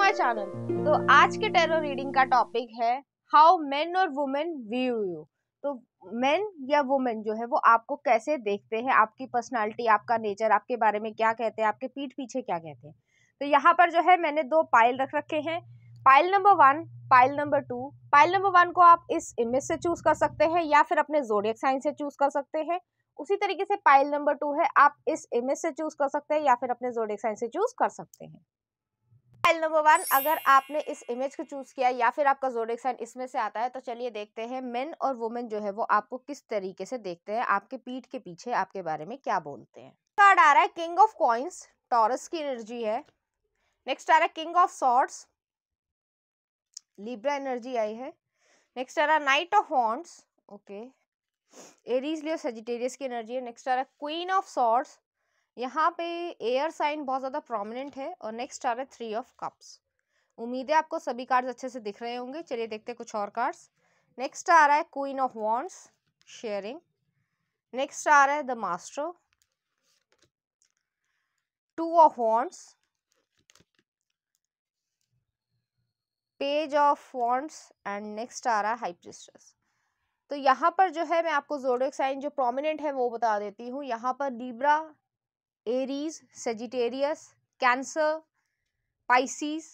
My channel. तो आज के टैरो रीडिंग का टॉपिक है हाउ मेन और वुमेन व्यू यू। तो मेन या वुमेन जो है वो आपको कैसे देखते हैं, आपकी पर्सनालिटी, आपका नेचर, आपके बारे में क्या कहते हैं, आपके पीठ पीछे क्या कहते हैं। तो यहाँ पर जो है मैंने दो पाइल रख रखे हैं, pile number 1, pile number 2। Pile number 1 को आप इस इमेज से चूज कर सकते हैं या फिर अपने ज़ोडिएक साइन से चूज कर सकते हैं। उसी तरीके से पाइल नंबर 2 है, आप इस इमेज से चूज कर सकते हैं या फिर अपने ज़ोडिएक साइन से चूज कर सकते हैं। फाइल नंबर 1, अगर आपने इस इमेज को चूज किया या फिर आपका ज़ोडिएक साइन इसमें से आता है, तो चलिए देखते हैं मेन और वुमेन जो है वो आपको किस तरीके से देखते हैं, आपके पीठ के पीछे आपके बारे में क्या बोलते हैं। कार्ड आ रहा है किंग ऑफ कॉइंस, टॉरस की एनर्जी है। नेक्स्ट आ रहा है king of swords, Libra energy आई है। नेक्स्ट आ रहा है knight of wands, okay, Aries Leo Sagittarius की एनर्जी है। नेक्स्ट आ रहा है क्वीन ऑफ सॉर्ड्स, यहाँ पे एयर साइन बहुत ज्यादा प्रोमिनेंट है। और नेक्स्ट आ रहा है 3 ऑफ कप्स। उम्मीद है आपको सभी कार्ड्स अच्छे से दिख रहे होंगे। चलिए देखते हैं कुछ और कार्ड्स। नेक्स्ट आ रहा है queen of wands, sharing. Next आ रहा है the master, 2 of wands, page of wands and next आ रहा है हाई प्रीस्टेस। तो यहाँ पर जो है मैं आपको ज़ोडिएक साइन जो प्रोमिनेंट है वो बता देती हूँ। यहाँ पर Libra, Aries, Sagittarius, cancer, Pisces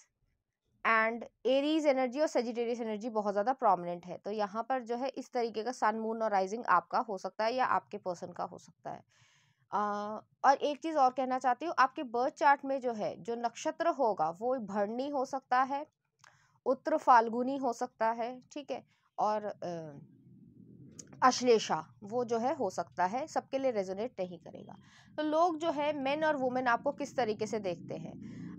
and Aries energy और सेजिटेरियस एनर्जी बहुत ज़्यादा प्रोमिनेंट है। तो यहाँ पर जो है इस तरीके का सन, मून और राइजिंग आपका हो सकता है या आपके पर्सन का हो सकता है। और एक चीज़ और कहना चाहती हूँ, आपके बर्थ चार्ट में जो है जो नक्षत्र होगा वो भरणी हो सकता है, उत्तर फाल्गुनी हो सकता है, ठीक है, और अश्लेषा वो जो है हो सकता है, सबके लिए रेजोनेट नहीं करेगा। तो लोग जो है मेन और वुमेन आपको किस तरीके से देखते हैं,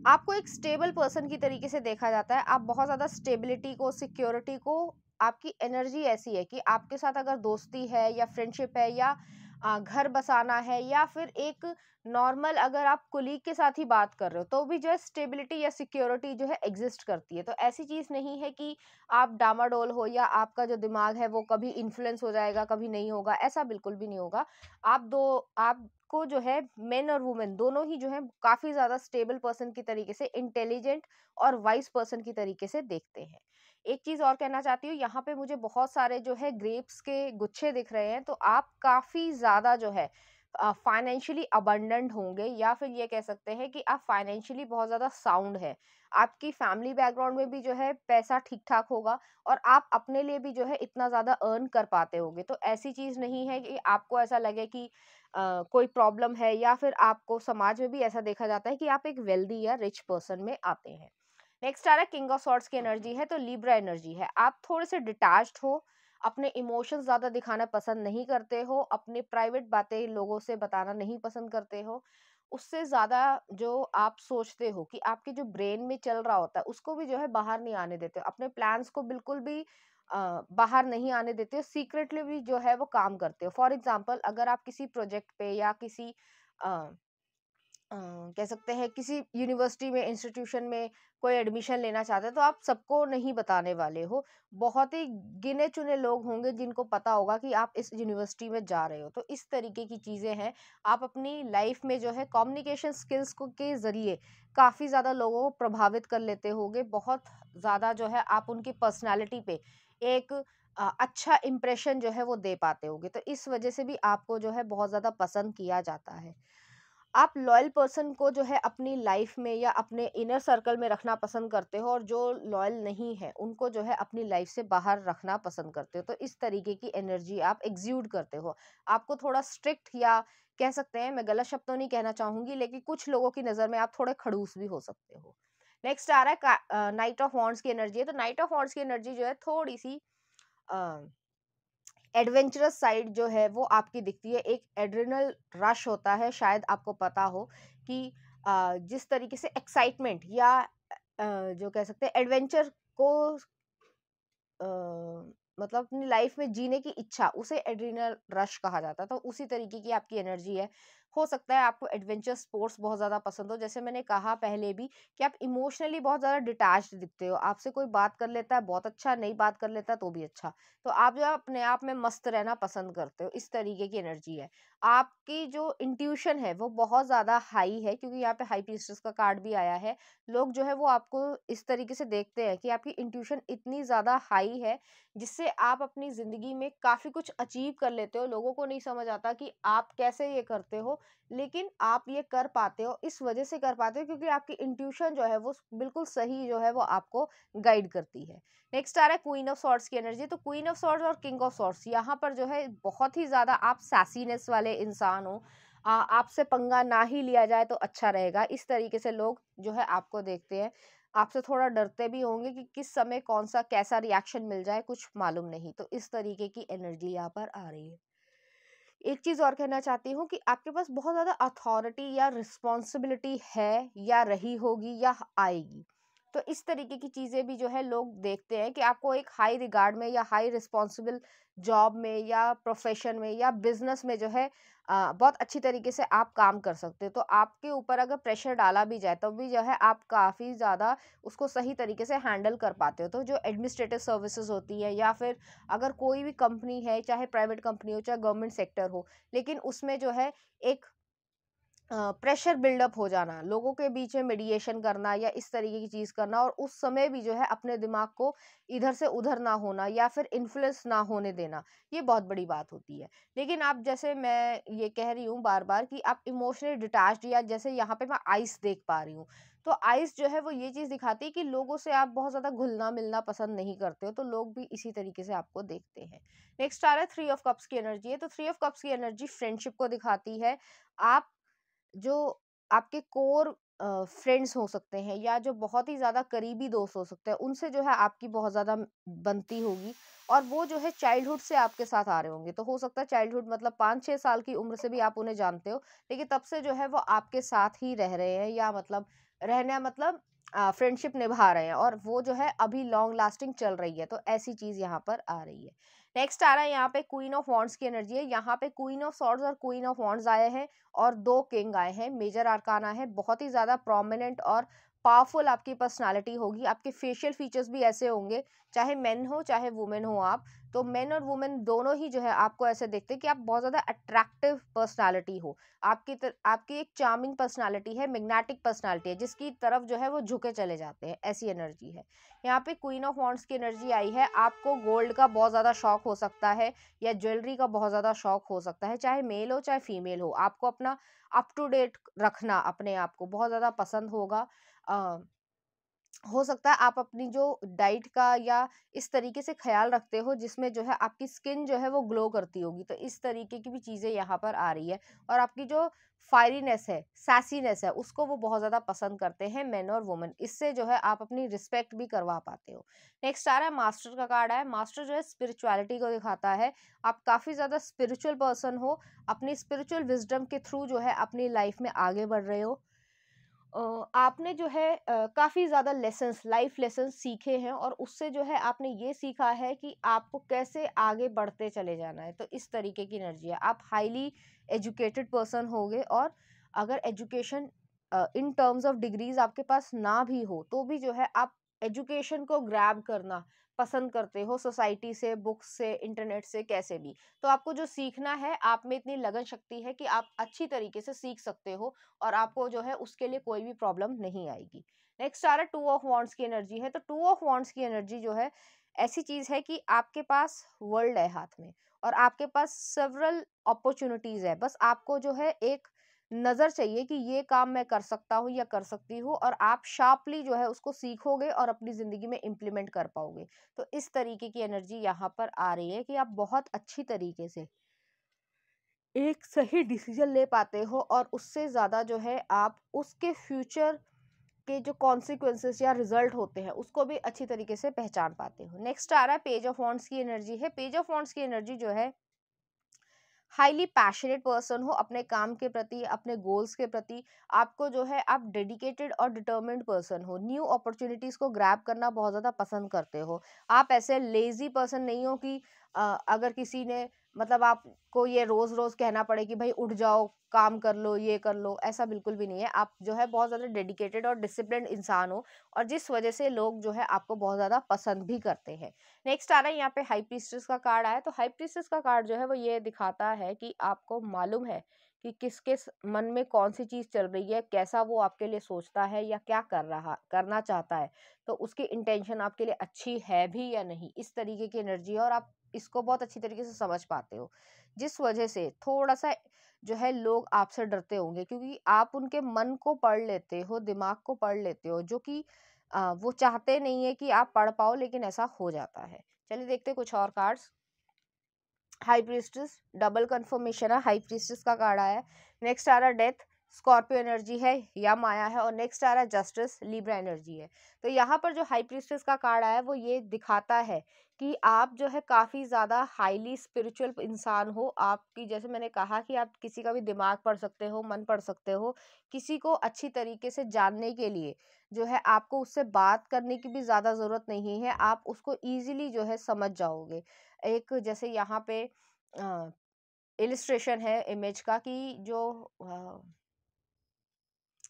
आपको एक स्टेबल पर्सन की तरीके से देखा जाता है। आप बहुत ज़्यादा स्टेबिलिटी को, सिक्योरिटी को, आपकी एनर्जी ऐसी है कि आपके साथ अगर दोस्ती है या फ्रेंडशिप है या घर बसाना है या फिर एक नॉर्मल अगर आप कुलीग के साथ ही बात कर रहे हो तो भी जो है स्टेबिलिटी या सिक्योरिटी जो है एग्जिस्ट करती है। तो ऐसी चीज़ नहीं है कि आप डामाडोल हो या आपका जो दिमाग है वो कभी इन्फ्लुएंस हो जाएगा, कभी नहीं होगा, ऐसा बिल्कुल भी नहीं होगा। आपको जो है मेन और वुमेन दोनों ही जो है काफ़ी ज़्यादा स्टेबल पर्सन की तरीके से, इंटेलिजेंट और वाइज पर्सन की तरीके से देखते हैं। एक चीज़ और कहना चाहती हूँ, यहाँ पे मुझे बहुत सारे जो है ग्रेप्स के गुच्छे दिख रहे हैं। तो आप काफ़ी ज़्यादा जो है फाइनेंशियली अबंडेंट होंगे या फिर ये कह सकते हैं कि आप फाइनेंशियली बहुत ज़्यादा साउंड है। आपकी फैमिली बैकग्राउंड में भी जो है पैसा ठीक ठाक होगा और आप अपने लिए भी जो है इतना ज़्यादा अर्न कर पाते होंगे। तो ऐसी चीज़ नहीं है कि आपको ऐसा लगे कि कोई प्रॉब्लम है या फिर आपको समाज में भी ऐसा देखा जाता है कि आप एक वेल्दी या रिच पर्सन में आते हैं। नेक्स्ट आ रहा है किंग ऑफ सॉर्ड्स की एनर्जी है, तो लिब्रा एनर्जी है। आप थोड़े से डिटैच्ड हो, अपने इमोशंस ज़्यादा दिखाना पसंद नहीं करते हो, अपनी प्राइवेट बातें लोगों से बताना नहीं पसंद करते हो। उससे ज़्यादा जो आप सोचते हो कि आपके जो ब्रेन में चल रहा होता है उसको भी जो है बाहर नहीं आने देते हो, अपने प्लान्स को बिल्कुल भी बाहर नहीं आने देते हो, सीक्रेटली भी जो है वो काम करते हो। फॉर एग्जाम्पल, अगर आप किसी प्रोजेक्ट पे या किसी कह सकते हैं किसी यूनिवर्सिटी में, इंस्टीट्यूशन में कोई एडमिशन लेना चाहते हैं तो आप सबको नहीं बताने वाले हो। बहुत ही गिने चुने लोग होंगे जिनको पता होगा कि आप इस यूनिवर्सिटी में जा रहे हो। तो इस तरीके की चीज़ें हैं। आप अपनी लाइफ में जो है कम्युनिकेशन स्किल्स को के ज़रिए काफ़ी ज़्यादा लोगों को प्रभावित कर लेते होगे। बहुत ज़्यादा जो है आप उनकी पर्सनैलिटी पे एक अच्छा इम्प्रेशन जो है वो दे पाते होगे। तो इस वजह से भी आपको जो है बहुत ज़्यादा पसंद किया जाता है। आप लॉयल पर्सन को जो है अपनी लाइफ में या अपने इनर सर्कल में रखना पसंद करते हो और जो लॉयल नहीं है उनको जो है अपनी लाइफ से बाहर रखना पसंद करते हो। तो इस तरीके की एनर्जी आप एग्ज्यूड करते हो। आपको थोड़ा स्ट्रिक्ट या कह सकते हैं, मैं गलत शब्द तो नहीं कहना चाहूंगी, लेकिन कुछ लोगों की नज़र में आप थोड़े खड़ूस भी हो सकते हो। नेक्स्ट आ रहा है नाइट ऑफ वॉन्ड्स की एनर्जी है। तो नाइट ऑफ वॉन्ड्स की एनर्जी जो है थोड़ी सी एडवेंचरस साइड जो है वो आपकी दिखती है। एक एड्रेनल रश होता है, शायद आपको पता हो कि जिस तरीके से एक्साइटमेंट या जो कह सकते हैं एडवेंचर को मतलब अपनी लाइफ में जीने की इच्छा, उसे एड्रेनल रश कहा जाता है। तो उसी तरीके की आपकी एनर्जी है। हो सकता है आपको एडवेंचर स्पोर्ट्स बहुत ज़्यादा पसंद हो, जैसे मैंने कहा पहले भी कि आप इमोशनली बहुत ज़्यादा डिटैच्ड दिखते हो, आपसे कोई बात कर लेता है बहुत अच्छा, नहीं बात कर लेता तो भी अच्छा, तो आप जो है अपने आप में मस्त रहना पसंद करते हो, इस तरीके की एनर्जी है। आपकी जो इंट्यूशन है वो बहुत ज़्यादा हाई है, क्योंकि यहाँ पे हाई प्रीस्टेस का कार्ड भी आया है। लोग जो है वो आपको इस तरीके से देखते हैं कि आपकी इंट्यूशन इतनी ज़्यादा हाई है, जिससे आप अपनी ज़िंदगी में काफ़ी कुछ अचीव कर लेते हो। लोगों को नहीं समझ आता कि आप कैसे ये करते हो, लेकिन आप ये कर पाते हो, इस वजह से कर पाते हो क्योंकि आपकी इंट्यूशन जो है वो बिल्कुल सही जो है वो आपको गाइड करती है। नेक्स्ट आ रहा है क्वीन ऑफ सॉर्ड्स की एनर्जी। तो क्वीन ऑफ सॉर्ड्स और किंग ऑफ सॉर्ड्स यहाँ पर जो है बहुत ही ज़्यादा आप सैसीनेस वाले इंसान हो। आपसे पंगा ना ही लिया जाए तो अच्छा रहेगा, इस तरीके से लोग जो है आपको देखते हैं। आपसे थोड़ा डरते भी होंगे कि किस समय कौन सा कैसा रिएक्शन मिल जाए, कुछ मालूम नहीं। तो इस तरीके की एनर्जी यहाँ पर आ रही है। एक चीज़ और कहना चाहती हूँ कि आपके पास बहुत ज़्यादा अथॉरिटी या रिस्पॉन्सिबिलिटी है, या रही होगी, या आएगी। तो इस तरीके की चीज़ें भी जो है लोग देखते हैं कि आपको एक हाई रिगार्ड में या हाई रिस्पॉन्सिबल जॉब में या प्रोफेशन में या बिजनेस में जो है बहुत अच्छी तरीके से आप काम कर सकते हो। तो आपके ऊपर अगर प्रेशर डाला भी जाए तब भी जो है आप काफ़ी ज़्यादा उसको सही तरीके से हैंडल कर पाते हो। तो जो एडमिनिस्ट्रेटिव सर्विसेज होती है, या फिर अगर कोई भी कंपनी है, चाहे प्राइवेट कंपनी हो, चाहे गवर्नमेंट सेक्टर हो, लेकिन उसमें जो है एक प्रेशर बिल्डअप हो जाना, लोगों के बीच में मीडिएशन करना या इस तरीके की चीज़ करना, और उस समय भी जो है अपने दिमाग को इधर से उधर ना होना या फिर इन्फ्लुएंस ना होने देना, ये बहुत बड़ी बात होती है। लेकिन आप, जैसे मैं ये कह रही हूँ बार-बार कि आप इमोशनली डिटैच्ड, या जैसे यहाँ पे मैं आइस देख पा रही हूँ, तो आइस जो है वो ये चीज़ दिखाती है कि लोगों से आप बहुत ज़्यादा घुलना-मिलना पसंद नहीं करते हो, तो लोग भी इसी तरीके से आपको देखते हैं। नेक्स्ट आ रहा है थ्री ऑफ कप्स की एनर्जी है। तो थ्री ऑफ कप्स की एनर्जी फ्रेंडशिप को दिखाती है। आप जो आपके कोर फ्रेंड्स हो सकते हैं, या जो बहुत ही ज़्यादा करीबी दोस्त हो सकते हैं, उनसे जो है आपकी बहुत ज़्यादा बनती होगी, और वो जो है चाइल्डहुड से आपके साथ आ रहे होंगे। तो हो सकता है चाइल्डहुड मतलब 5-6 साल की उम्र से भी आप उन्हें जानते हो, लेकिन तब से जो है वो आपके साथ ही रह रहे हैं, या मतलब रहना मतलब फ्रेंडशिप निभा रहे हैं, और वो जो है अभी लॉन्ग लास्टिंग चल रही है। तो ऐसी चीज़ यहाँ पर आ रही है। नेक्स्ट आ रहा है यहाँ पे क्वीन ऑफ वॉन्ड्स की एनर्जी है। यहाँ पे क्वीन ऑफ सॉर्ड्स और क्वीन ऑफ वॉन्ड्स आए हैं, और 2 किंग आए हैं। मेजर आर्काना है, बहुत ही ज़्यादा प्रोमिनेंट और पावरफुल आपकी पर्सनालिटी होगी। आपके फेशियल फीचर्स भी ऐसे होंगे, चाहे मेन हो चाहे वुमेन हो आप, तो मेन और वुमेन दोनों ही जो है आपको ऐसे देखते हैं कि आप बहुत ज़्यादा अट्रैक्टिव पर्सनालिटी हो। आपकी एक चार्मिंग पर्सनालिटी है, मैग्नेटिक पर्सनालिटी है, जिसकी तरफ जो है वो झुके चले जाते हैं, ऐसी एनर्जी है। यहाँ पे क्वीन ऑफ वॉन्ड्स की एनर्जी आई है। आपको गोल्ड का बहुत ज़्यादा शौक हो सकता है, या ज्वेलरी का बहुत ज़्यादा शौक हो सकता है, चाहे मेल हो चाहे फीमेल हो। आपको अपना अप टू डेट रखना अपने आप को बहुत ज़्यादा पसंद होगा। अ, हो सकता है आप अपनी जो डाइट का या इस तरीके से ख्याल रखते हो जिसमें जो है आपकी स्किन जो है वो ग्लो करती होगी, तो इस तरीके की भी चीज़ें यहाँ पर आ रही है। और आपकी जो फायरीनेस है, सैसीनेस है, उसको वो बहुत ज़्यादा पसंद करते हैं मेन और वुमेन। इससे जो है आप अपनी रिस्पेक्ट भी करवा पाते हो। नेक्स्ट आ रहा है मास्टर का कार्ड है। मास्टर जो है स्पिरिचुअलिटी को दिखाता है। आप काफ़ी ज़्यादा स्पिरिचुअल पर्सन हो, अपनी स्पिरिचुअल विजडम के थ्रू जो है अपनी लाइफ में आगे बढ़ रहे हो। आपने जो है काफ़ी ज़्यादा लेसन्स, लाइफ लेसन्स सीखे हैं, और उससे जो है आपने ये सीखा है कि आपको कैसे आगे बढ़ते चले जाना है। तो इस तरीके की एनर्जी है। आप हाईली एजुकेटेड पर्सन होगे, और अगर education in terms of degrees आपके पास ना भी हो, तो भी जो है आप एजुकेशन को ग्रैब करना पसंद करते हो, सोसाइटी से, बुक्स से, इंटरनेट से, कैसे भी। तो आपको जो सीखना है, आप में इतनी लगन शक्ति है कि आप अच्छी तरीके से सीख सकते हो, और आपको जो है उसके लिए कोई भी प्रॉब्लम नहीं आएगी। नेक्स्ट आ रहा है टू ऑफ वॉन्ड्स की एनर्जी है। तो टू ऑफ वॉन्ड्स की एनर्जी जो है ऐसी चीज है कि आपके पास वर्ल्ड है हाथ में, और आपके पास सेवरल अपॉर्चुनिटीज है। बस आपको जो है एक नजर चाहिए कि ये काम मैं कर सकता हूँ या कर सकती हूँ, और आप शार्पली जो है उसको सीखोगे और अपनी जिंदगी में इम्प्लीमेंट कर पाओगे। तो इस तरीके की एनर्जी यहाँ पर आ रही है कि आप बहुत अच्छी तरीके से एक सही डिसीजन ले पाते हो, और उससे ज़्यादा जो है आप उसके फ्यूचर के जो कॉन्सिक्वेंसेस या रिजल्ट होते हैं उसको भी अच्छी तरीके से पहचान पाते हो। नेक्स्ट आ रहा है पेज ऑफ वॉन्ड्स की एनर्जी है। पेज ऑफ वॉन्ड्स की एनर्जी जो है हाईली पैशनेट पर्सन हो अपने काम के प्रति, अपने गोल्स के प्रति। आपको जो है आप डेडिकेटेड और डिटर्मिन्ड पर्सन हो। न्यू अपॉर्चुनिटीज को ग्रैब करना बहुत ज़्यादा पसंद करते हो। आप ऐसे लेजी पर्सन नहीं हो कि अगर किसी ने मतलब आपको ये रोज रोज कहना पड़े कि भाई उठ जाओ, काम कर लो, ये कर लो, ऐसा बिल्कुल भी नहीं है। आप जो है बहुत ज्यादा डेडिकेटेड और डिसिप्लिन्ड इंसान हो, और जिस वजह से लोग जो है आपको बहुत ज्यादा पसंद भी करते हैं। नेक्स्ट आ रहा है यहाँ पे हाई प्रीस्टेस का कार्ड आया। तो हाई प्रीस्टेस का कार्ड जो है वो ये दिखाता है कि आपको मालूम है कि किसके मन में कौन सी चीज चल रही है, कैसा वो आपके लिए सोचता है या क्या करना चाहता है, तो उसकी इंटेंशन आपके लिए अच्छी है भी या नहीं, इस तरीके की एनर्जी है। और आप इसको बहुत अच्छी तरीके से समझ पाते हो, जिस वजह से थोड़ा सा जो है लोग आपसे डरते होंगे, क्योंकि आप उनके मन को पढ़ लेते हो, दिमाग को पढ़ लेते हो, जो कि वो चाहते नहीं है कि आप पढ़ पाओ, लेकिन ऐसा हो जाता है। चलिए देखते हैं कुछ और cards. High priestess, double confirmation है, हाई प्रीस्टेस का कार्ड आया है। नेक्स्ट आ रहा है डेथ, स्कॉर्पियो एनर्जी है या माया है। और नेक्स्ट आ रहा है जस्टिस, लिब्रा एनर्जी है। तो यहाँ पर जो हाई प्रीस्टेस का कार्ड आया है वो ये दिखाता है कि आप जो है काफी ज्यादा हाईली स्पिरिचुअल इंसान हो। आपकी, जैसे मैंने कहा कि आप किसी का भी दिमाग पढ़ सकते हो, मन पढ़ सकते हो, किसी को अच्छी तरीके से जानने के लिए जो है आपको उससे बात करने की भी ज्यादा जरूरत नहीं है, आप उसको इजीली जो है समझ जाओगे। एक जैसे यहाँ पे इलिस्ट्रेशन है इमेज का कि जो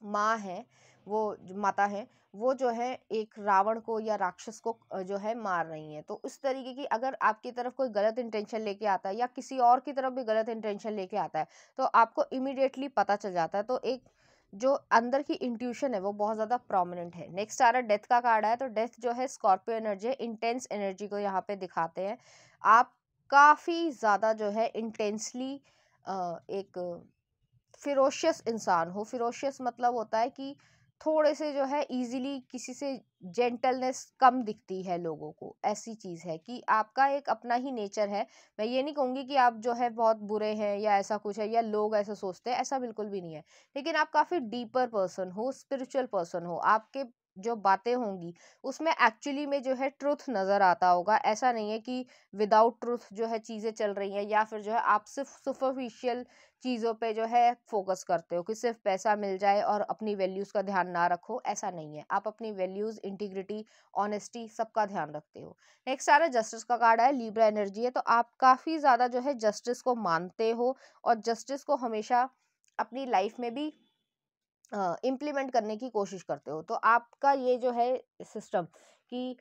माँ है, वो जो माता है, वो जो है एक रावण को या राक्षस को जो है मार रही है। तो उस तरीके की अगर आपकी तरफ कोई गलत इंटेंशन लेके आता है या किसी और की तरफ भी गलत इंटेंशन लेके आता है, तो आपको इमीडिएटली पता चल जाता है। तो एक जो अंदर की इंट्यूशन है वो बहुत ज्यादा प्रोमिनेंट है। नेक्स्ट आ रहा है डेथ का कार्ड है। तो डेथ जो है स्कॉर्पियो एनर्जी, इंटेंस एनर्जी को यहाँ पे दिखाते हैं। आप काफी ज्यादा जो है इंटेंसली एक फिरोशियस इंसान हो। फिरोशियस मतलब होता है कि थोड़े से जो है इजीली किसी से जेंटलनेस कम दिखती है लोगों को, ऐसी चीज है कि आपका एक अपना ही नेचर है। मैं ये नहीं कहूंगी कि आप जो है बहुत बुरे हैं या ऐसा कुछ है या लोग ऐसा सोचते हैं, ऐसा बिल्कुल भी नहीं है। लेकिन आप काफी डीपर पर्सन हो, स्पिरिचुअल पर्सन हो। आपके जो बातें होंगी उसमें एक्चुअली में जो है ट्रुथ नजर आता होगा। ऐसा नहीं है कि विदाउट ट्रुथ जो है चीजें चल रही हैं, या फिर जो है आप सिर्फ सुपरफिशियल चीज़ों पे जो है फोकस करते हो कि सिर्फ पैसा मिल जाए और अपनी वैल्यूज़ का ध्यान ना रखो। ऐसा नहीं है, आप अपनी वैल्यूज़, इंटीग्रिटी, ऑनेस्टी सबका ध्यान रखते हो। नेक्स्ट आ रहा है जस्टिस का कार्ड है, लिब्रा एनर्जी है। तो आप काफ़ी ज़्यादा जो है जस्टिस को मानते हो और जस्टिस को हमेशा अपनी लाइफ में भी इम्प्लीमेंट करने की कोशिश करते हो। तो आपका ये जो है सिस्टम कि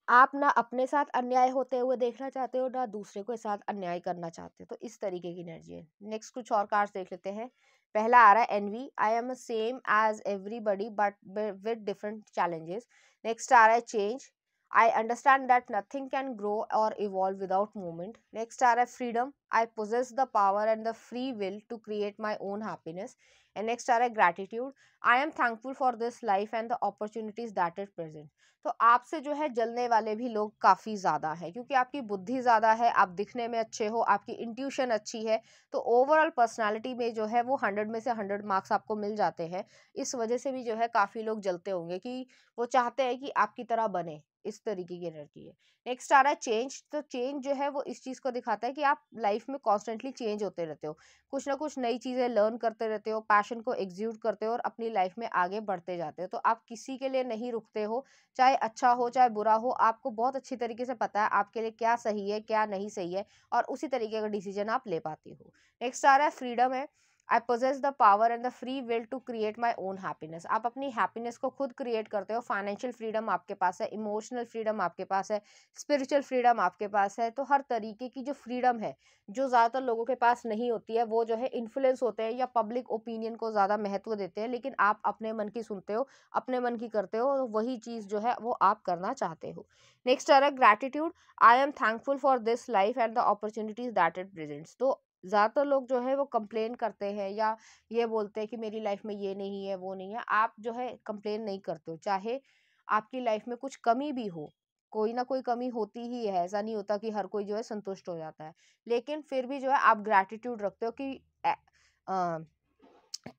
आप ना अपने साथ अन्याय होते हुए देखना चाहते हो, ना दूसरे के साथ अन्याय करना चाहते हो। तो इस तरीके की एनर्जी है। नेक्स्ट कुछ और कार्ड्स देख लेते हैं। पहला आ रहा है envy, I am same as everybody but with different challenges. Next आ रहा है change, I understand that nothing can grow or evolve without movement. Next आ रहा है freedom, I possess the power and the free will to create my own happiness. And next आ रहा है gratitude, I am thankful for this life and the opportunities that it present. तो आपसे जो है जलने वाले भी लोग काफ़ी ज़्यादा है, क्योंकि आपकी बुद्धि ज़्यादा है, आप दिखने में अच्छे हो, आपकी इंट्यूशन अच्छी है। तो ओवरऑल पर्सनालिटी में जो है वो 100 में से 100 मार्क्स आपको मिल जाते हैं। इस वजह से भी जो है काफ़ी लोग जलते होंगे कि वो चाहते हैं कि आपकी तरह बने। इस तरीके की एनर्जी है। नेक्स्ट आ रहा है चेंज। तो चेंज जो है वो इस चीज़ को दिखाता है कि आप लाइफ में कॉन्स्टेंटली चेंज होते रहते हो, कुछ ना कुछ नई चीज़ें लर्न करते रहते हो, पैशन को एग्जीक्यूट करते हो और अपनी लाइफ में आगे बढ़ते जाते हो। तो आप किसी के लिए नहीं रुकते हो, चाहे अच्छा हो चाहे बुरा हो। आपको बहुत अच्छी तरीके से पता है आपके लिए क्या सही है क्या नहीं सही है, और उसी तरीके का डिसीजन आप ले पाते हो। नेक्स्ट आ रहा है फ्रीडम है, I possess the power and the free will to create my own happiness. आप अपनी हैप्पीनेस को खुद क्रिएट करते हो। फाइनेंशियल फ्रीडम आपके पास है, इमोशनल फ्रीडम आपके पास है, स्पिरिचुअल फ्रीडम आपके पास है। तो हर तरीके की जो फ्रीडम है, जो ज़्यादातर लोगों के पास नहीं होती है, वो जो है इन्फ्लुएंस होते हैं या पब्लिक ओपिनियन को ज़्यादा महत्व देते हैं, लेकिन आप अपने मन की सुनते हो, अपने मन की करते हो, और वही चीज़ जो है वो आप करना चाहते हो। नेक्स्ट आ रहा है gratitude, I am thankful for this life and the opportunities that it presents. तो ज़्यादातर लोग जो है वो कंप्लेन करते हैं या ये बोलते हैं कि मेरी लाइफ में ये नहीं है वो नहीं है। आप जो है कंप्लेन नहीं करते हो, चाहे आपकी लाइफ में कुछ कमी भी हो, कोई ना कोई कमी होती ही है, ऐसा नहीं होता कि हर कोई जो है संतुष्ट हो जाता है। लेकिन फिर भी जो है आप ग्रैटिट्यूड रखते हो कि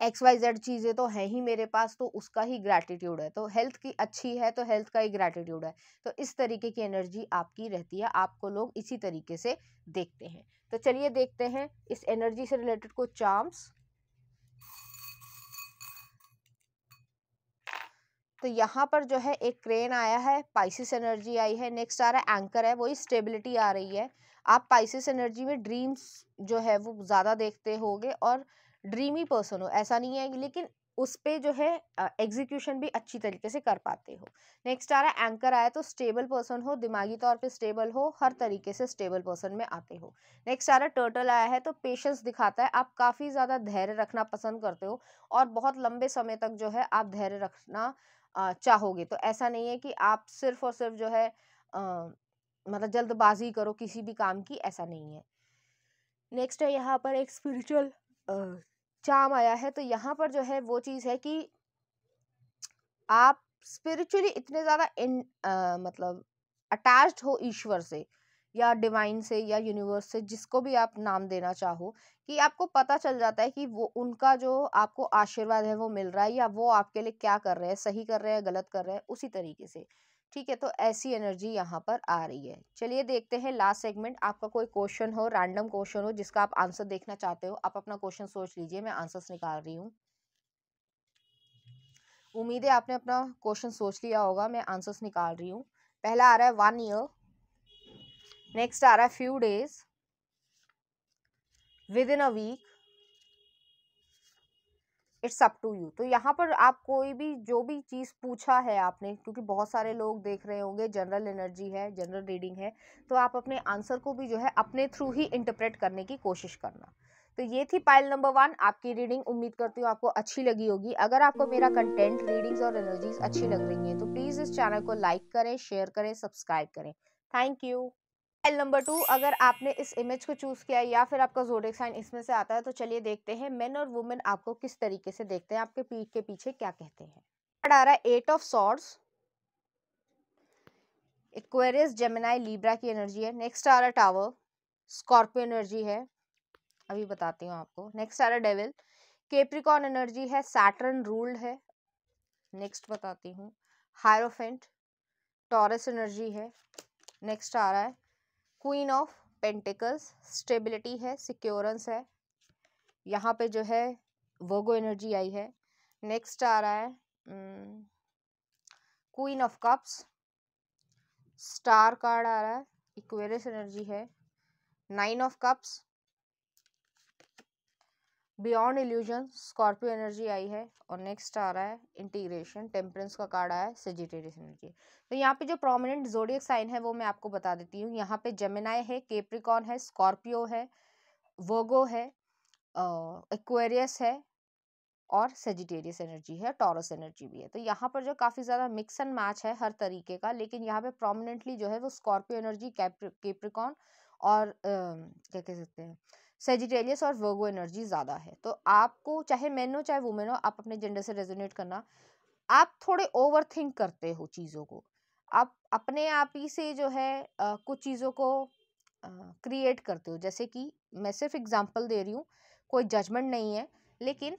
XYZ चीज़ें तो है ही मेरे पास, तो उसका ही ग्रैटिट्यूड है। तो हेल्थ की अच्छी है तो हेल्थ का ही ग्रैटिट्यूड है। तो इस तरीके की एनर्जी आपकी रहती है, आपको लोग इसी तरीके से देखते हैं। तो चलिए देखते हैं इस एनर्जी से रिलेटेड कुछ चार्म्स। तो यहाँ पर जो है एक क्रेन आया है, पाइसिस एनर्जी आई है। नेक्स्ट आ रहा है एंकर है, वही स्टेबिलिटी आ रही है। आप पाइसिस एनर्जी में ड्रीम्स जो है वो ज़्यादा देखते होगे और ड्रीमी पर्सन हो, ऐसा नहीं है, लेकिन उस पे जो है एग्जीक्यूशन भी अच्छी तरीके से कर पाते हो। नेक्स्ट आ रहा है एंकर आया, तो स्टेबल पर्सन हो, दिमागी तौर पे स्टेबल हो, हर तरीके से स्टेबल पर्सन में आते हो। नेक्स्ट आ रहा है टर्टल आया है, तो पेशेंस दिखाता है, आप काफ़ी ज़्यादा धैर्य रखना पसंद करते हो और बहुत लंबे समय तक जो है आप धैर्य रखना चाहोगे। तो ऐसा नहीं है कि आप सिर्फ और सिर्फ जो है मतलब जल्दबाजी करो किसी भी काम की, ऐसा नहीं है। नेक्स्ट है यहाँ पर एक स्पिरिचुअल चार्म आया है, तो यहाँ पर जो है वो चीज़ है कि आप स्पिरिचुअली इतने ज़्यादा मतलब अटैच्ड हो ईश्वर से या डिवाइन से या यूनिवर्स से, जिसको भी आप नाम देना चाहो, कि आपको पता चल जाता है कि वो उनका जो आपको आशीर्वाद है वो मिल रहा है, या वो आपके लिए क्या कर रहे हैं, सही कर रहे हैं, गलत कर रहे हैं, उसी तरीके से। ठीक है, तो ऐसी एनर्जी यहाँ पर आ रही है। चलिए देखते हैं लास्ट सेगमेंट। आपका कोई क्वेश्चन हो, रैंडम क्वेश्चन हो जिसका आप आंसर देखना चाहते हो, आप अपना क्वेश्चन सोच लीजिए, मैं आंसर्स निकाल रही हूँ। उम्मीद है आपने अपना क्वेश्चन सोच लिया होगा, मैं आंसर्स निकाल रही हूँ। पहला आ रहा है 1 ईयर, नेक्स्ट आ रहा है few days, within a week, it's up to you. तो यहाँ पर आप कोई भी जो भी चीज़ पूछा है आपने, क्योंकि बहुत सारे लोग देख रहे होंगे, जनरल एनर्जी है, जनरल रीडिंग है, तो आप अपने आंसर को भी जो है अपने थ्रू ही इंटरप्रेट करने की कोशिश करना। तो ये थी पाइल नंबर 1 आपकी रीडिंग। उम्मीद करती हूँ आपको अच्छी लगी होगी। अगर आपको मेरा कंटेंट, रीडिंग्स और एनर्जीज अच्छी लग रही हैं तो प्लीज़ इस चैनल को लाइक करें, शेयर करें, सब्सक्राइब करें। Thank you. फाइल नंबर 2, अगर आपने इस इमेज को चूज किया या फिर आपका ज़ोडिएक साइन इसमें से आता है, तो चलिए देखते हैं मेन और वुमेन आपको किस तरीके से देखते हैं, आपके पीठ के पीछे क्या कहते हैं। कार्ड आ रहा है 8 of swords, Aquarius, Gemini, Libra की एनर्जी है। नेक्स्ट आ रहा है टावर, स्कॉर्पियो एनर्जी है, अभी बताती हूँ आपको। नेक्स्ट आ रहा है डेविल, कैप्रिकॉर्न एनर्जी है, सैटर्न रूल्ड है। नेक्स्ट बताती हूँ, हायरोफेंट, टॉरस एनर्जी है। नेक्स्ट आ रहा है क्वीन ऑफ पेंटिकल्स, स्टेबिलिटी है, सिक्योरेंस है। यहाँ पे जो है वर्गो एनर्जी आई है। नेक्स्ट आ रहा है queen of cups, star card आ रहा है, इक्वेरियस एनर्जी है। 9 of cups, beyond illusion, Scorpio energy आई है। और नेक्स्ट आ रहा है इंटीग्रेशन, टेम्परेंस का कार्ड आया है, सेजिटेरियस एनर्जी। तो यहाँ पे जो प्रोमिनेंट ज़ोडिएक साइन है वो मैं आपको बता देती हूँ। यहाँ पे जेमिनाई है, कैप्रिकॉर्न है, स्कॉर्पियो है, वर्गो है, एक्वेरियस है और सेजिटेरियस एनर्जी है, टॉरस एनर्जी भी है। तो यहाँ पर जो काफ़ी ज़्यादा मिक्स एंड मैच है हर तरीके का, लेकिन यहाँ पे प्रोमिनेंटली जो है वो स्कॉर्पियो एनर्जी, कैप्रिकॉर्न और क्या कह सकते हैं, सेजिटेरियस और वर्गो एनर्जी ज़्यादा है। तो आपको चाहे मैन हो चाहे वुमेन हो, आप अपने जेंडर से रेजोनेट करना। आप थोड़े ओवर थिंक करते हो चीज़ों को, आप अपने आप ही से जो है कुछ चीज़ों को क्रिएट करते हो। जैसे कि मैं सिर्फ एग्जांपल दे रही हूँ, कोई जजमेंट नहीं है, लेकिन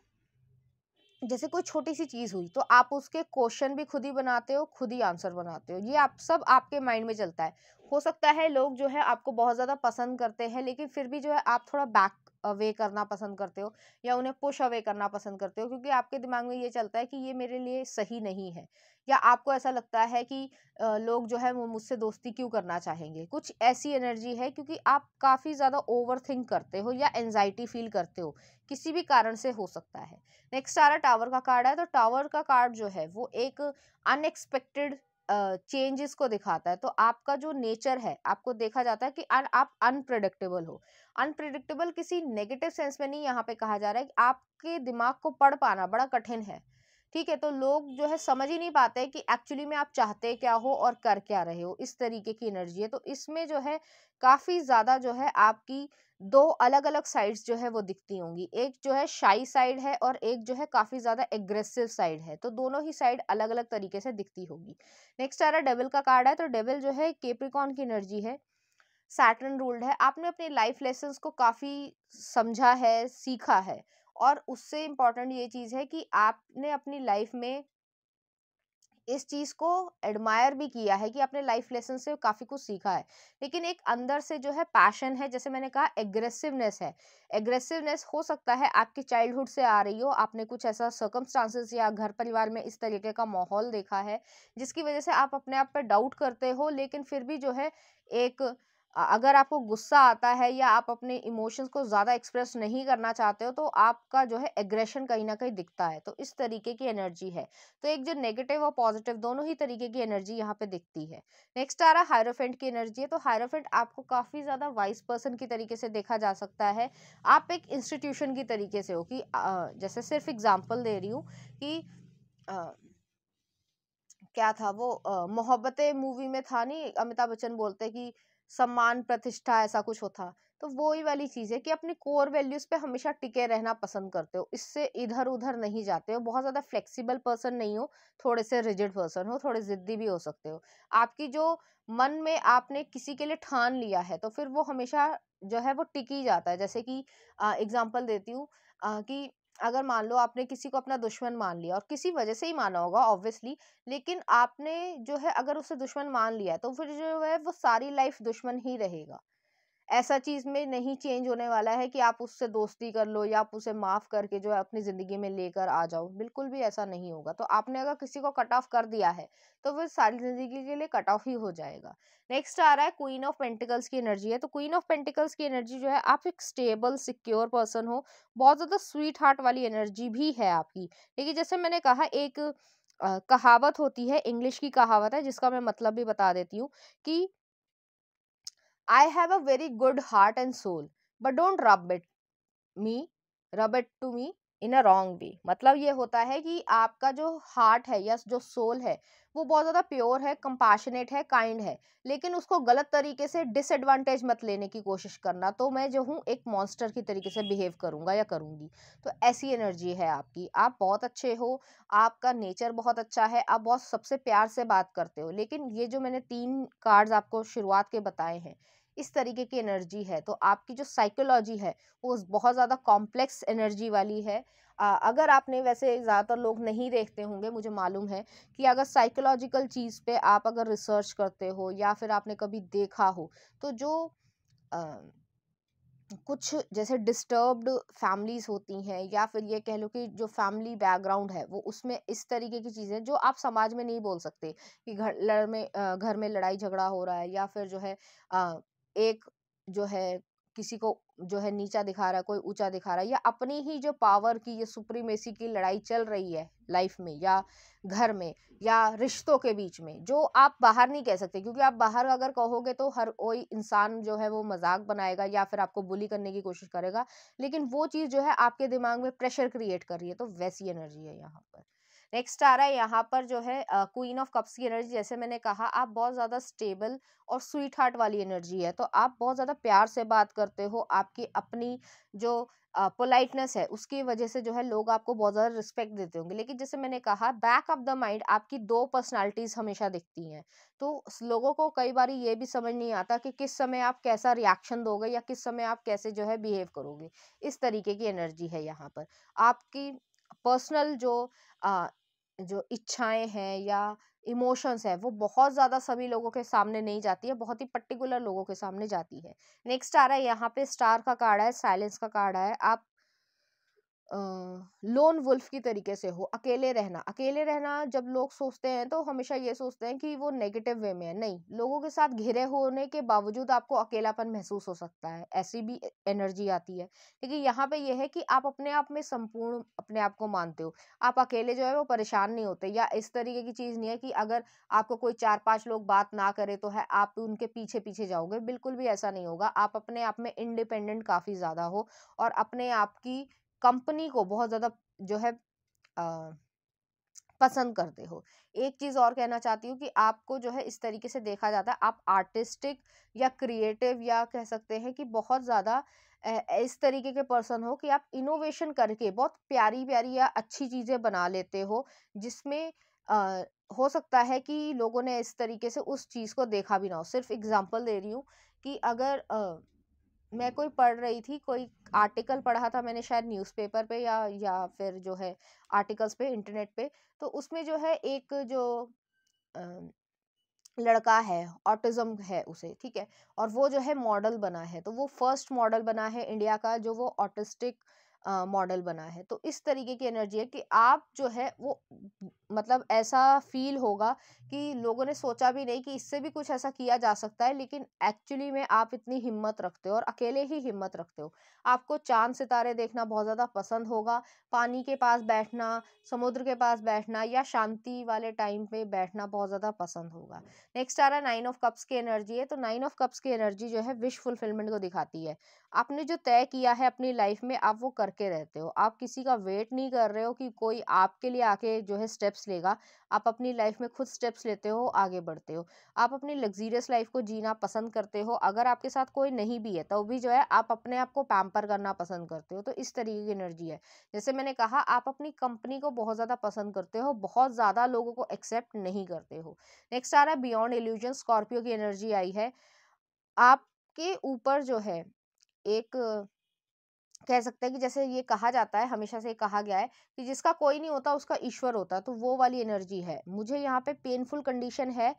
जैसे कोई छोटी सी चीज़ हुई तो आप उसके क्वेश्चन भी खुद ही बनाते हो, खुद ही आंसर बनाते हो। ये आप सब आपके माइंड में चलता है। हो सकता है लोग जो है आपको बहुत ज़्यादा पसंद करते हैं, लेकिन फिर भी जो है आप थोड़ा बैक अवे करना पसंद करते हो या उन्हें पुश अवे करना पसंद करते हो, क्योंकि आपके दिमाग में ये चलता है कि ये मेरे लिए सही नहीं है, या आपको ऐसा लगता है कि लोग जो है वो मुझसे दोस्ती क्यों करना चाहेंगे। कुछ ऐसी एनर्जी है क्योंकि आप काफ़ी ज़्यादा ओवर थिंक करते हो या एंजाइटी फील करते हो, किसी भी कारण से हो सकता है। नेक्स्ट आ रहा टावर का कार्ड है, तो टावर का कार्ड जो है वो एक अनएक्सपेक्टेड चेंजेस को दिखाता है। तो आपका जो नेचर है, आपको देखा जाता है कि आप अनप्रेडिक्टेबल हो। अनप्रेडिक्टेबल किसी नेगेटिव सेंस में नहीं यहाँ पे कहा जा रहा है, कि आपके दिमाग को पढ़ पाना बड़ा कठिन है। ठीक है, तो लोग जो है समझ ही नहीं पाते हैं कि एक्चुअली में आप चाहते क्या हो और कर क्या रहे हो, इस तरीके की एनर्जी है। तो इसमें जो है काफी ज्यादा जो है आपकी दो अलग अलग साइड्स जो है वो दिखती होंगी। एक जो है शाई साइड है और एक जो है काफी ज्यादा एग्रेसिव साइड है, तो दोनों ही साइड अलग अलग तरीके से दिखती होगी। नेक्स्ट आ रहा है डेविल का कार्ड है, तो डेविल जो है कैप्रिकॉर्न की एनर्जी है, सैटर्न रूल्ड है। आपने अपने लाइफ लेसन्स को काफी समझा है, सीखा है, और उससे इम्पोर्टेंट ये चीज है कि आपने अपनी लाइफ में इस चीज को एडमायर भी किया है कि अपने लाइफ लेसन से काफी कुछ सीखा है, लेकिन एक अंदर से जो है पैशन है, जैसे मैंने कहा एग्रेसिवनेस है। एग्रेसिवनेस हो सकता है आपकी चाइल्डहुड से आ रही हो, आपने कुछ ऐसा सर्कमस्टांसेस या घर परिवार में इस तरीके का माहौल देखा है जिसकी वजह से आप अपने आप पे डाउट करते हो, लेकिन फिर भी जो है एक अगर आपको गुस्सा आता है या आप अपने इमोशंस को ज़्यादा एक्सप्रेस नहीं करना चाहते हो, तो आपका जो है एग्रेशन कहीं ना कहीं दिखता है। तो इस तरीके की एनर्जी है। तो एक जो नेगेटिव और पॉजिटिव दोनों ही तरीके की एनर्जी यहाँ पे दिखती है। नेक्स्ट आ रहा है हायरोफेंट की एनर्जी है। तो हायरोफेंट आपको काफ़ी ज़्यादा वाइस पर्सन की तरीके से देखा जा सकता है। आप एक इंस्टीट्यूशन की तरीके से हो कि जैसे सिर्फ एग्जाम्पल दे रही हूँ कि अ, क्या था वो मोहब्बतें मूवी में था नहीं, अमिताभ बच्चन बोलते कि सम्मान प्रतिष्ठा ऐसा कुछ होता। तो वो ही वाली चीज है कि अपनी कोर वैल्यूज पे हमेशा टिके रहना पसंद करते हो, इससे इधर उधर नहीं जाते हो, बहुत ज्यादा फ्लेक्सिबल पर्सन नहीं हो, थोड़े से रिजिड पर्सन हो, थोड़े जिद्दी भी हो सकते हो। आपकी जो मन में आपने किसी के लिए ठान लिया है तो फिर वो हमेशा जो है वो टिक ही जाता है। जैसे कि एग्जाम्पल देती हूँ कि अगर मान लो आपने किसी को अपना दुश्मन मान लिया, और किसी वजह से ही माना होगा ऑब्वियसली, लेकिन आपने जो है अगर उसे दुश्मन मान लिया है, तो फिर जो है वो सारी लाइफ दुश्मन ही रहेगा। ऐसा चीज में नहीं चेंज होने वाला है कि आप उससे दोस्ती कर लो या आप उसे माफ करके जो है अपनी जिंदगी में लेकर आ जाओ, बिल्कुल भी ऐसा नहीं होगा। तो आपने अगर किसी को कट ऑफ कर दिया है तो फिर सारी जिंदगी के लिए कट ऑफ ही हो जाएगा। नेक्स्ट आ रहा है क्वीन ऑफ पेंटिकल्स की एनर्जी है। तो क्वीन ऑफ पेंटिकल्स की एनर्जी जो है, आप एक स्टेबल सिक्योर पर्सन हो, बहुत ज्यादा स्वीट हार्ट वाली एनर्जी भी है आपकी। लेकिन जैसे मैंने कहा, एक कहावत होती है, इंग्लिश की कहावत है जिसका मैं मतलब भी बता देती हूँ कि I have a very good heart and soul, but don't me rub it to me in a wrong way. मतलब ये होता है कि आपका जो हार्ट है या जो सोल है वो बहुत ज्यादा प्योर है, कंपैशनेट है, काइंड है, लेकिन उसको गलत तरीके से डिसएडवांटेज मत लेने की कोशिश करना, तो मैं जो हूँ एक मॉन्स्टर की तरीके से बिहेव करूंगा या करूंगी। तो ऐसी एनर्जी है आपकी। आप बहुत अच्छे हो, आपका नेचर बहुत अच्छा है, आप बहुत सबसे प्यार से बात करते हो, लेकिन ये जो मैंने 3 कार्ड्स आपको शुरुआत के बताए हैं, इस तरीके की एनर्जी है। तो आपकी जो साइकोलॉजी है वो बहुत ज़्यादा कॉम्प्लेक्स एनर्जी वाली है। अगर आपने, वैसे ज़्यादातर लोग नहीं देखते होंगे, मुझे मालूम है कि अगर साइकोलॉजिकल चीज़ पे आप अगर रिसर्च करते हो या फिर आपने कभी देखा हो, तो जो अ, कुछ जैसे डिस्टर्ब्ड फैमिलीज होती हैं, या फिर ये कह लो कि जो फैमिली बैकग्राउंड है वो, उसमें इस तरीके की चीज़ें जो आप समाज में नहीं बोल सकते कि घर में लड़ाई झगड़ा हो रहा है, या फिर जो है एक जो है किसी को जो है नीचा दिखा रहा है, कोई ऊंचा दिखा रहा है, या अपनी ही जो पावर की, ये सुप्रीमेसी की लड़ाई चल रही है लाइफ में या घर में या रिश्तों के बीच में, जो आप बाहर नहीं कह सकते, क्योंकि आप बाहर अगर कहोगे तो हर कोई इंसान जो है वो मजाक बनाएगा या फिर आपको बुली करने की कोशिश करेगा, लेकिन वो चीज जो है आपके दिमाग में प्रेशर क्रिएट कर रही है। तो वैसी एनर्जी है यहाँ पर। नेक्स्ट आ रहा है यहाँ पर जो है क्वीन ऑफ कप्स की एनर्जी। जैसे मैंने कहा, आप बहुत ज्यादा स्टेबल और स्वीट हार्ट वाली एनर्जी है। तो आप बहुत ज्यादा प्यार से बात करते हो, आपकी अपनी जो पोलाइटनेस है उसकी वजह से जो है लोग आपको बहुत ज्यादा रिस्पेक्ट देते होंगे। लेकिन जैसे मैंने कहा, बैक ऑफ द माइंड आपकी 2 पर्सनालिटीज हमेशा दिखती हैं। तो लोगों को कई बार ये भी समझ नहीं आता कि किस समय आप कैसा रिएक्शन दोगे या किस समय आप कैसे जो है बिहेव करोगे। इस तरीके की एनर्जी है यहाँ पर। आपकी पर्सनल अ, जो इच्छाएं हैं या इमोशंस है वो बहुत ज्यादा सभी लोगों के सामने नहीं जाती है, बहुत ही पर्टिकुलर लोगों के सामने जाती है। नेक्स्ट आ रहा है यहाँ पे स्टार का कार्ड है, साइलेंस का कार्ड है। आप लोन वुल्फ की तरीके से हो, अकेले रहना। अकेले रहना जब लोग सोचते हैं तो हमेशा ये सोचते हैं कि वो नेगेटिव वे में है। नहीं, लोगों के साथ घिरे होने के बावजूद आपको अकेलापन महसूस हो सकता है, ऐसी भी एनर्जी आती है। लेकिन यहाँ पे ये है कि आप अपने आप में संपूर्ण अपने आप को मानते हो, आप अकेले जो है वो परेशान नहीं होते, या इस तरीके की चीज नहीं है कि अगर आपको कोई 4-5 लोग बात ना करे तो है आप उनके पीछे पीछे जाओगे, बिल्कुल भी ऐसा नहीं होगा। आप अपने आप में इंडिपेंडेंट काफी ज्यादा हो, और अपने आप की कंपनी को बहुत ज़्यादा जो है अ, पसंद करते हो। एक चीज़ और कहना चाहती हूँ कि आपको जो है इस तरीके से देखा जाता है, आप आर्टिस्टिक या क्रिएटिव या कह सकते हैं कि बहुत ज़्यादा इस तरीके के पर्सन हो कि आप इनोवेशन करके बहुत प्यारी-प्यारी या अच्छी चीज़ें बना लेते हो, जिसमें अ, हो सकता है कि लोगों ने इस तरीके से उस चीज़ को देखा भी ना हो। सिर्फ़ एग्ज़ाम्पल दे रही हूँ कि अगर मैं कोई पढ़ रही थी, कोई आर्टिकल पढ़ा था मैंने शायद न्यूज़पेपर पे या फिर जो है आर्टिकल्स पे इंटरनेट पे। तो उसमें जो है एक जो अ, लड़का है, ऑटिज्म है उसे, ठीक है, और वो जो है मॉडल बना है, तो वो फर्स्ट मॉडल बना है इंडिया का जो वो ऑटिस्टिक मॉडल बना है। तो इस तरीके की एनर्जी है कि आप जो है वो मतलब ऐसा फील होगा कि लोगों ने सोचा भी नहीं कि इससे भी कुछ ऐसा किया जा सकता है, लेकिन एक्चुअली में आप इतनी हिम्मत रखते हो और अकेले ही हिम्मत रखते हो। आपको चांद सितारे देखना बहुत ज़्यादा पसंद होगा, पानी के पास बैठना, समुद्र के पास बैठना या शांति वाले टाइम पे बैठना बहुत ज़्यादा पसंद होगा। नेक्स्ट आ रहा है 9 ऑफ कप्स की एनर्जी है। तो 9 ऑफ कप्स की एनर्जी जो है विश फुलफिलमेंट को दिखाती है। आपने जो तय किया है अपनी लाइफ में आप वो करके रहते हो। आप किसी का वेट नहीं कर रहे हो कि कोई आपके लिए आके जो है स्टेप्स लेगा। आप अपनी लाइफ में खुद स्टेप्स लेते हो, आगे बढ़ते हो। आप अपनी लग्ज़रियस लाइफ को जीना पसंद करते हो। अगर आपके साथ कोई नहीं भी है तो भी जो है आप अपने आप को पैम्पर करना पसंद करते हो। तो इस तरीके की एनर्जी है। जैसे मैंने कहा आप अपनी कंपनी को बहुत ज़्यादा पसंद करते हो, बहुत ज़्यादा लोगों को एक्सेप्ट नहीं करते हो। नेक्स्ट आ रहा है बियॉन्ड इल्यूजन, स्कॉर्पियो की एनर्जी आई है। आपके ऊपर जो है एक कह सकते हैं कि जैसे ये कहा जाता है, हमेशा से कहा गया है कि जिसका कोई नहीं होता उसका ईश्वर होता है, तो वो वाली एनर्जी है। मुझे यहाँ पे पेनफुल कंडीशन है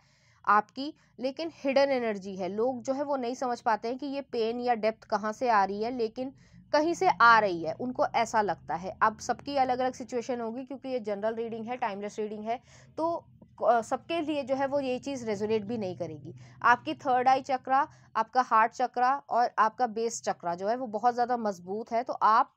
आपकी, लेकिन हिडन एनर्जी है। लोग जो है वो नहीं समझ पाते हैं कि ये पेन या डेप्थ कहाँ से आ रही है, लेकिन कहीं से आ रही है, उनको ऐसा लगता है। अब सबकी अलग अलग सिचुएशन होगी क्योंकि ये जनरल रीडिंग है, टाइमलेस रीडिंग है, तो सबके लिए जो है वो ये चीज़ रेजोनेट भी नहीं करेगी। आपकी थर्ड आई चक्रा, आपका हार्ट चक्रा और आपका बेस चक्रा जो है वो बहुत ज़्यादा मजबूत है। तो आप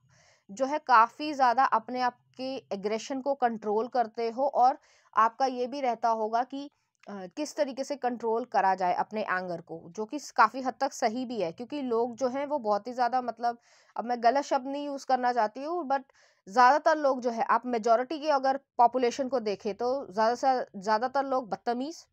जो है काफ़ी ज़्यादा अपने आप के एग्रेशन को कंट्रोल करते हो और आपका ये भी रहता होगा कि किस तरीके से कंट्रोल करा जाए अपने एंगर को, जो कि काफ़ी हद तक सही भी है क्योंकि लोग जो हैं वो बहुत ही ज़्यादा मतलब, अब मैं गलत शब्द नहीं यूज़ करना चाहती हूँ, बट ज़्यादातर लोग जो है, आप मेजॉरिटी की अगर पॉपुलेशन को देखें तो ज़्यादा से ज़्यादातर लोग बदतमीज़,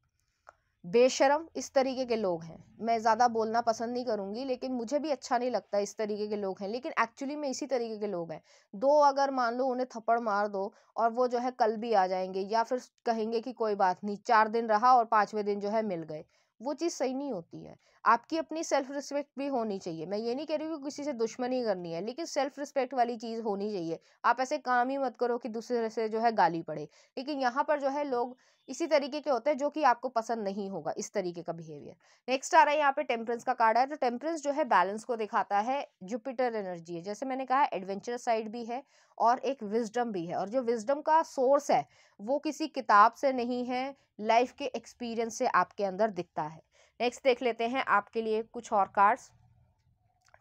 बेशर्म इस तरीके के लोग हैं। मैं ज़्यादा बोलना पसंद नहीं करूँगी, लेकिन मुझे भी अच्छा नहीं लगता इस तरीके के लोग हैं, लेकिन एक्चुअली में इसी तरीके के लोग हैं। 2 अगर मान लो उन्हें थप्पड़ मार दो और वो जो है कल भी आ जाएँगे या फिर कहेंगे कि कोई बात नहीं, 4 दिन रहा और 5वें दिन जो है मिल गए। वो चीज़ सही नहीं होती है। आपकी अपनी सेल्फ रिस्पेक्ट भी होनी चाहिए। मैं ये नहीं कह रही हूँ कि किसी से दुश्मनी करनी है, लेकिन सेल्फ रिस्पेक्ट वाली चीज़ होनी चाहिए। आप ऐसे काम ही मत करो कि दूसरे से जो है गाली पड़े। लेकिन यहाँ पर जो है लोग इसी तरीके के होते हैं जो कि आपको पसंद नहीं होगा, इस तरीके का बिहेवियर। नेक्स्ट आ रहा है यहाँ पे टेम्परेंस का कार्ड है। तो टेम्परेंस जो है बैलेंस को दिखाता है, जुपिटर एनर्जी है। जैसे मैंने कहा एडवेंचरस साइड भी है और एक विजडम भी है, और जो विजडम का सोर्स है वो किसी किताब से नहीं है, लाइफ के एक्सपीरियंस से आपके अंदर दिखता है। नेक्स्ट देख लेते हैं आपके लिए कुछ और कार्ड्स।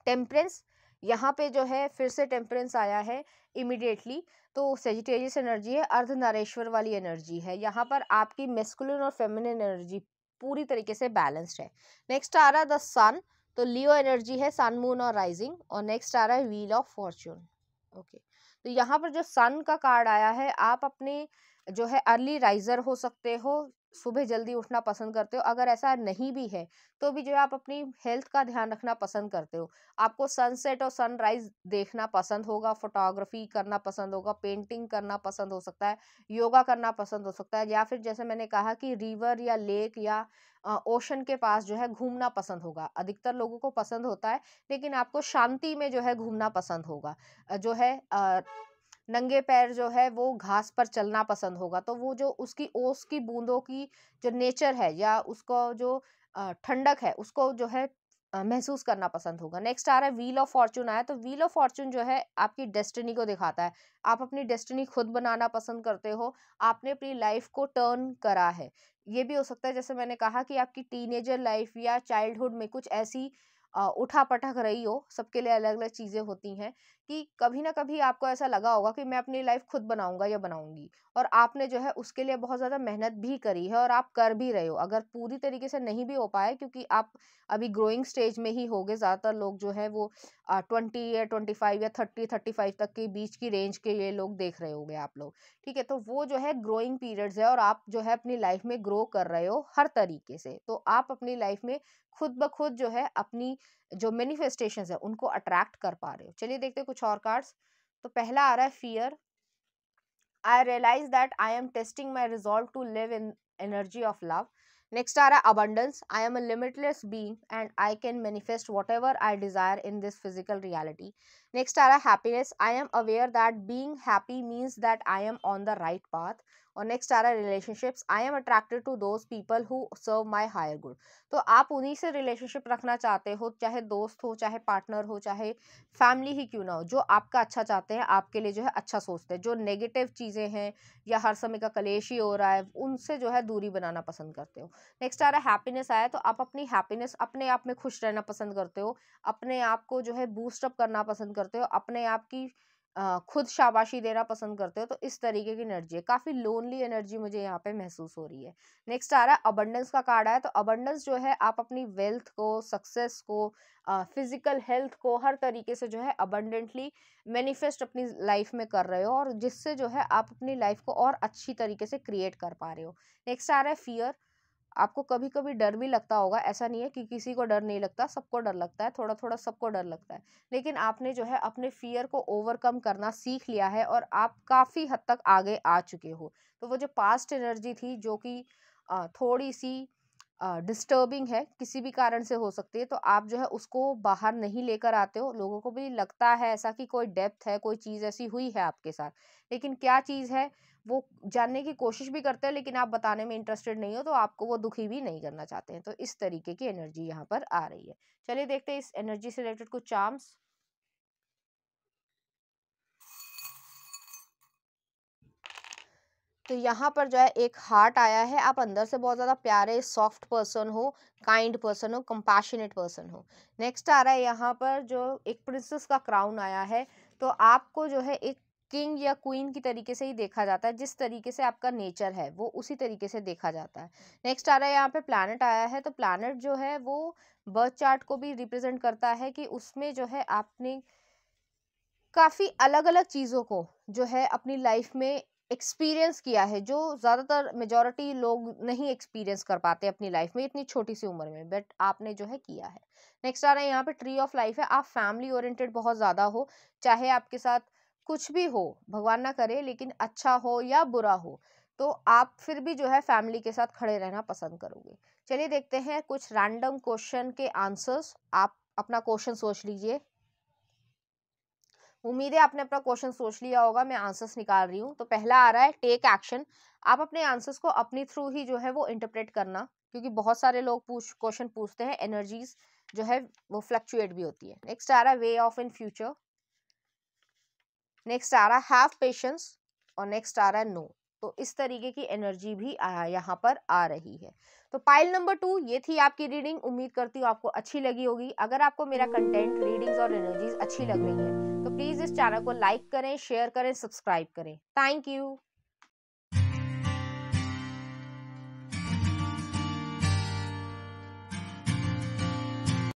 टेम्परेंस, यहाँ पे जो है फिर से टेम्परेंस आया है इमिडिएटली। तो सेजिटेरियस एनर्जी है, अर्धनारीश्वर वाली एनर्जी है। यहाँ पर आपकी मेस्कुलिन और फेमिनिन एनर्जी पूरी तरीके से बैलेंस्ड है। नेक्स्ट आ रहा है द सन, तो लियो एनर्जी है, सन मून और राइजिंग। और नेक्स्ट आ रहा है व्हील ऑफ फॉर्च्यून। ओके, तो यहाँ पर जो सन का कार्ड आया है, आप अपने जो है अर्ली राइजर हो सकते हो, सुबह जल्दी उठना पसंद करते हो। अगर ऐसा नहीं भी है तो भी जो है आप अपनी हेल्थ का ध्यान रखना पसंद करते हो। आपको सनसेट और सनराइज देखना पसंद होगा, फोटोग्राफी करना पसंद होगा, पेंटिंग करना पसंद हो सकता है, योगा करना पसंद हो सकता है, या फिर जैसे मैंने कहा कि रिवर या लेक या ओशन के पास जो है घूमना पसंद होगा। अधिकतर लोगों को पसंद होता है, लेकिन आपको शांति में जो है घूमना पसंद होगा। जो है नंगे पैर जो है वो घास पर चलना पसंद होगा। तो वो जो उसकी ओस की बूंदों की जो नेचर है या उसको जो ठंडक है उसको जो है महसूस करना पसंद होगा। नेक्स्ट आ रहा है व्हील ऑफ फॉर्चून आया। तो व्हील ऑफ फॉर्चून जो है आपकी डेस्टिनी को दिखाता है। आप अपनी डेस्टिनी खुद बनाना पसंद करते हो, आपने अपनी लाइफ को टर्न करा है। ये भी हो सकता है जैसे मैंने कहा कि आपकी टीनेजर लाइफ या चाइल्डहुड में कुछ ऐसी उठा पटक रही हो, सबके लिए अलग अलग चीजें होती हैं, कि कभी ना कभी आपको ऐसा लगा होगा कि मैं अपनी लाइफ खुद बनाऊंगा या बनाऊंगी, और आपने जो है उसके लिए बहुत ज़्यादा मेहनत भी करी है और आप कर भी रहे हो। अगर पूरी तरीके से नहीं भी हो पाए, क्योंकि आप अभी ग्रोइंग स्टेज में ही होगे, ज़्यादातर लोग जो है वो 20 या 25 या 30-35 तक के बीच की रेंज के ये लोग देख रहे होगे आप लोग। ठीक है, तो वो जो है ग्रोइंग पीरियड्स है और आप जो है अपनी लाइफ में ग्रो कर रहे हो हर तरीके से। तो आप अपनी लाइफ में खुद ब खुद जो है अपनी जो मैनिफेस्टेशंस है उनको अट्रैक्ट कर पा रहे हो। चलिए देखते हैं कुछ और कार्ड्स। तो पहला आ रहा है fear. I realise that I am testing my resolve to live in energy of love. Next आ रहा है abundance, I am a limitless being and I can manifest whatever I desire in this physical reality. Next आ रहा है happiness, I am aware that being happy means that I am on the right path. और next आ रहा है relationships, I am attracted to those people who serve my higher good. तो आप उन्हीं से रिलेशनशिप रखना चाहते हो, चाहे दोस्त हो, चाहे पार्टनर हो, चाहे फैमिली ही क्यों ना हो, जो आपका अच्छा चाहते हैं, आपके लिए जो है अच्छा सोचते हैं। जो नेगेटिव चीज़ें हैं या हर समय का कलेश ही हो रहा है, उनसे जो है दूरी बनाना पसंद करते हो। नेक्स्ट आ रहा है हैप्पीनेस आया, तो आप अपनी हैप्पीनेस, अपने आप में खुश रहना पसंद करते हो, अपने आप को जो है बूस्ट अप करना पसंद करते हो, अपने आप की खुद शाबाशी देना पसंद करते हो। तो इस तरीके की एनर्जी है, काफ़ी लोनली एनर्जी मुझे यहाँ पे महसूस हो रही है। नेक्स्ट आ रहा है अबंडेंस का कार्ड आया, तो अबंडेंस जो है आप अपनी वेल्थ को, सक्सेस को, फिजिकल हेल्थ को हर तरीके से जो है अबंडेंटली मैनिफेस्ट अपनी लाइफ में कर रहे हो, और जिससे जो है आप अपनी लाइफ को और अच्छी तरीके से क्रिएट कर पा रहे हो। नेक्स्ट आ रहा है फियर, आपको कभी कभी डर भी लगता होगा, ऐसा नहीं है कि किसी को डर नहीं लगता, सबको डर लगता है, थोड़ा थोड़ा सबको डर लगता है। लेकिन आपने जो है अपने फियर को ओवरकम करना सीख लिया है और आप काफ़ी हद तक आगे आ चुके हो। तो वो जो पास्ट एनर्जी थी, जो कि थोड़ी सी डिस्टर्बिंग है, किसी भी कारण से हो सकती है, तो आप जो है उसको बाहर नहीं लेकर आते हो। लोगों को भी लगता है ऐसा कि कोई डेप्थ है, कोई चीज़ ऐसी हुई है आपके साथ, लेकिन क्या चीज़ है वो जानने की कोशिश भी करते हैं, लेकिन आप बताने में इंटरेस्टेड नहीं हो, तो आपको वो दुखी भी नहीं करना चाहते हैं। तो इस तरीके की एनर्जी यहाँ पर आ रही है। चलिए देखते हैं इस एनर्जी से रिलेटेड कुछ चार्म्स। तो यहाँ पर जो है एक हार्ट आया है, आप अंदर से बहुत ज़्यादा प्यारे, सॉफ्ट पर्सन हो, काइंड पर्सन हो, कंपैशनेट पर्सन हो। नेक्स्ट आ रहा है यहाँ पर जो एक प्रिंसेस का क्राउन आया है, तो आपको जो है एक किंग या क्वीन की तरीके से ही देखा जाता है, जिस तरीके से आपका नेचर है वो उसी तरीके से देखा जाता है। नेक्स्ट आ रहा है यहाँ पे प्लैनेट आया है, तो प्लैनेट जो है वो बर्थ चार्ट को भी रिप्रेजेंट करता है कि उसमें जो है आपने काफ़ी अलग-अलग चीज़ों को जो है अपनी लाइफ में एक्सपीरियंस किया है, जो ज़्यादातर मेजॉरिटी लोग नहीं एक्सपीरियंस कर पाते अपनी लाइफ में इतनी छोटी सी उम्र में, बट आपने जो है किया है। नेक्स्ट आ रहा है यहाँ पे ट्री ऑफ लाइफ है, आप फैमिली ओरिएंटेड बहुत ज़्यादा हो, चाहे आपके साथ कुछ भी हो, भगवान ना करे, लेकिन अच्छा हो या बुरा हो, तो आप फिर भी जो है फैमिली के साथ खड़े रहना पसंद करोगे। चलिए देखते हैं कुछ रैंडम क्वेश्चन के आंसर्स। आप अपना क्वेश्चन सोच लीजिए। उम्मीद है आपने अपना क्वेश्चन सोच लिया होगा, मैं आंसर्स निकाल रही हूँ। तो पहला आ रहा है टेक एक्शन, आप अपने आंसर्स को अपनी थ्रू ही जो है वो इंटरप्रेट करना, क्योंकि बहुत सारे लोग क्वेश्चन पूछते हैं, एनर्जीज जो है वो फ्लक्चुएट भी होती है। नेक्स्ट आ रहा है way of in future. Next आ रहा है हैव पेशेंस। और नेक्स्ट आ रहा है नो। तो इस तरीके की एनर्जी भी यहाँ पर आ रही है। तो पाइल नंबर 2 ये थी आपकी रीडिंग। उम्मीद करती हूँ आपको अच्छी लगी होगी। अगर आपको मेरा कंटेंट, रीडिंग्स और एनर्जीज अच्छी लग रही है, तो प्लीज इस चैनल को लाइक करें, शेयर करें, सब्सक्राइब करें। Thank you.